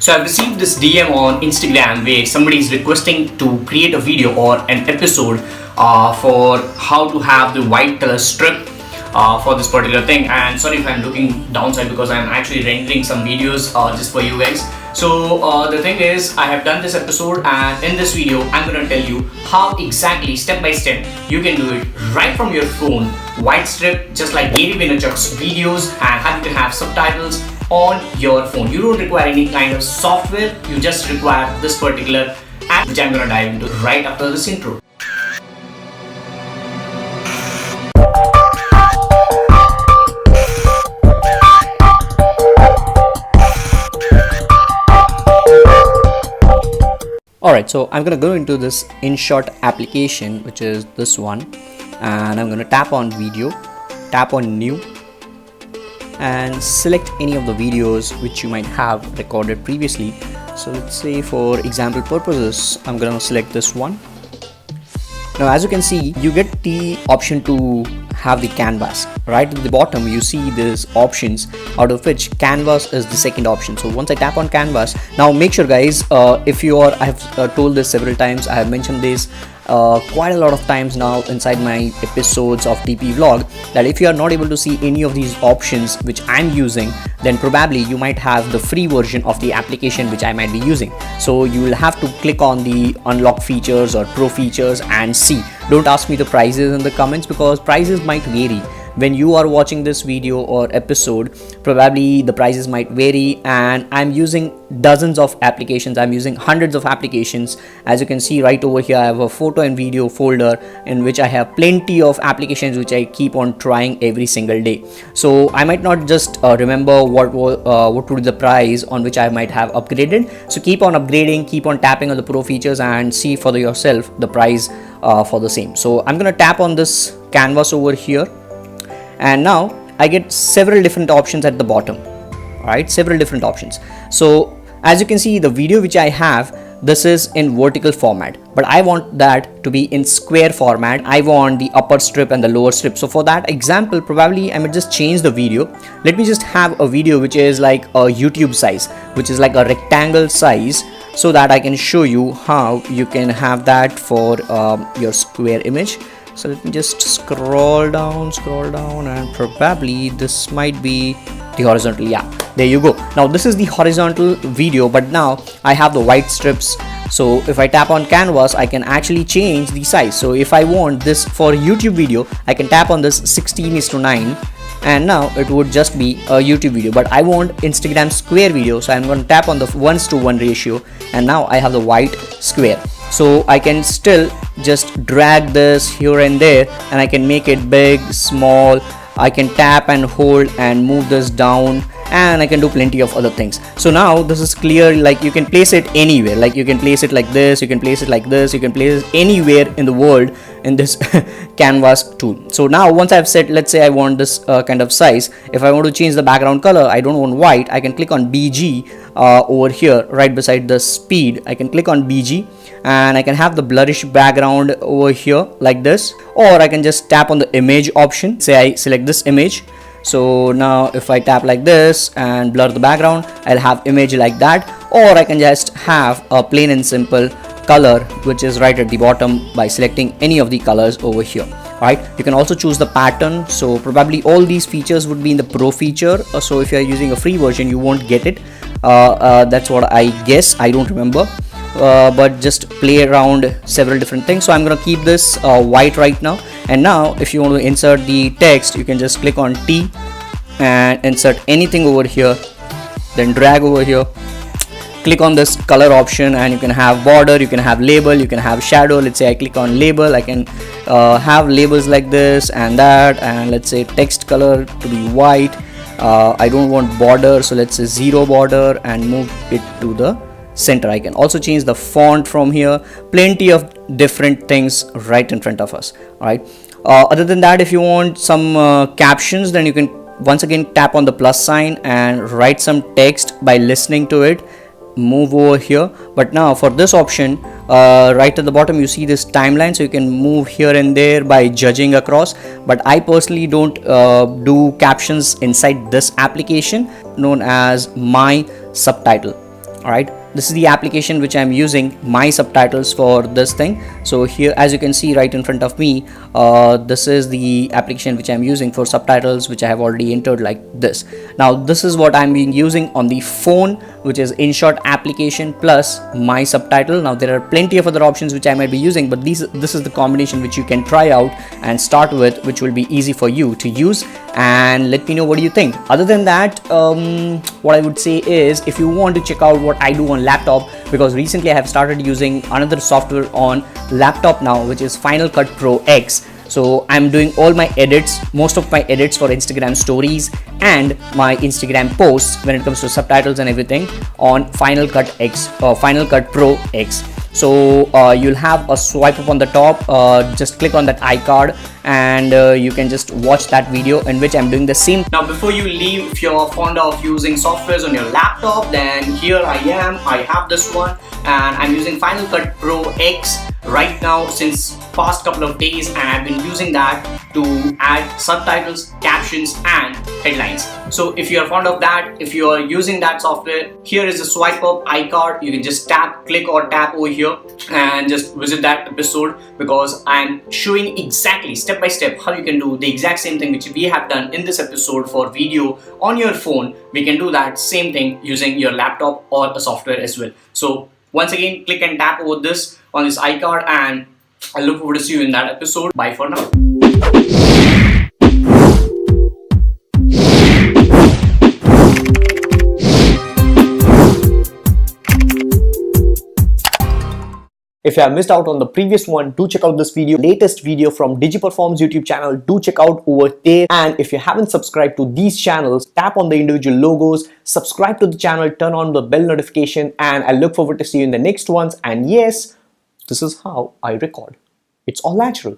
So I've received this DM on Instagram where somebody is requesting to create a video or an episode for how to have the white color strip for this particular thing. And sorry if I'm looking downside because I'm actually rendering some videos just for you guys. So the thing is, I have done this episode, and in this video I'm going to tell you how exactly step by step you can do it right from your phone, white strip, just like GaryVee videos, and how you can have subtitles on your phone. You don't require any kind of software, you just require this particular app, which I'm going to dive into right after this intro. Alright, so I'm gonna go into this InShot application, which is this one, and I'm gonna tap on video, tap on new, and select any of the videos which you might have recorded previously. So let's say for example purposes, I'm gonna select this one. Now as you can see, you get the option to have the canvas. Right at the bottom you see these options, out of which canvas is the second option. So once I tap on canvas, now make sure guys, if you are, I have told this several times, I have mentioned this quite a lot of times now inside my episodes of DPVLOG, that if you are not able to see any of these options which I'm using, then probably you might have the free version of the application which I might be using. So you will have to click on the unlock features or pro features and see. Don't ask me the prices in the comments because prices might vary. When you are watching this video or episode, probably the prices might vary, and I'm using dozens of applications, I'm using hundreds of applications. As you can see right over here, I have a photo and video folder in which I have plenty of applications which I keep on trying every single day. So I might not just remember what would be the price on which I might have upgraded. So keep on upgrading, keep on tapping on the pro features and see for yourself the price for the same. So I'm gonna tap on this canvas over here, and now I get several different options at the bottom. Alright, several different options. So as you can see, the video which I have, this is in vertical format, but I want that to be in square format. I want the upper strip and the lower strip. So for that example, probably I might just change the video. Let me just have a video which is like a YouTube size, which is like a rectangle size, so that I can show you how you can have that for your square image. So let me just scroll down, and probably this might be the horizontal. Yeah, there you go. Now this is the horizontal video, but now I have the white strips. So if I tap on canvas, I can actually change the size. So if I want this for YouTube video, I can tap on this 16:9, and now it would just be a YouTube video. But I want Instagram square video, so I'm going to tap on the 1:1 ratio, and now I have the white square. So I can still just drag this here and there, and I can make it big, small. I can tap and hold and move this down, and I can do plenty of other things. So now this is clear, like you can place it anywhere, like you can place it like this, you can place it like this, you can place it anywhere in the world in this canvas tool. So now once I've set, let's say I want this kind of size. If I want to change the background color, I don't want white, I can click on BG over here right beside the speed. I can click on BG, and I can have the blurrish background over here like this, or I can just tap on the image option. Say I select this image. So now if I tap like this and blur the background, I'll have image like that, or I can just have a plain and simple color which is right at the bottom by selecting any of the colors over here. Right, you can also choose the pattern. So probably all these features would be in the pro feature. So if you are using a free version, you won't get it. That's what I guess, I don't remember. But just play around several different things. So I'm gonna keep this white right now. And now if you want to insert the text, you can just click on T and insert anything over here, then drag over here, click on this color option, and you can have border, you can have label, you can have shadow. Let's say I click on label, I can have labels like this and that, and let's say text color to be white. I don't want border, so let's say 0 border, and move it to the center. I can also change the font from here. Plenty of different things right in front of us. All right, other than that, if you want some captions, then you can once again tap on the plus sign and write some text by listening to it. Move over here. But now for this option, right at the bottom you see this timeline, so you can move here and there by judging across. But I personally don't do captions inside this application known as my subtitle. Alright, this is the application which I'm using, my subtitles, for this thing. So here, as you can see right in front of me, this is the application which I'm using for subtitles, which I have already entered like this. Now this is what I'm being using on the phone, which is InShot application plus my subtitle. Now there are plenty of other options which I might be using, but this is the combination which you can try out and start with, which will be easy for you to use. And let me know what do you think. Other than that, what I would say is, if you want to check out what I do on laptop, because recently I have started using another software on laptop now, which is Final Cut Pro X. So I'm doing all my edits, most of my edits for Instagram stories and my Instagram posts when it comes to subtitles and everything on Final Cut X or Final Cut Pro X. So you'll have a swipe up on the top, just click on that iCard and you can just watch that video in which I'm doing the same. Now before you leave, if you're fond of using softwares on your laptop, then here I am. I have this one and I'm using Final Cut Pro X right now since past couple of days, and I've been using that to add subtitles, captions and headlines. So if you are fond of that, if you are using that software, here is a swipe up iCard. You can just click or tap over here and just visit that episode, because I'm showing exactly step by step how you can do the exact same thing which we have done in this episode for video on your phone. We can do that same thing using your laptop or a software as well. So once again, click and tap over this on this iCard, and I look forward to see you in that episode. Bye for now. If you have missed out on the previous one, do check out this video, latest video from DigiPerform's YouTube channel. Do check out over there. And if you haven't subscribed to these channels, tap on the individual logos, subscribe to the channel, turn on the bell notification, and I look forward to see you in the next ones. And yes, this is how I record. It's all natural.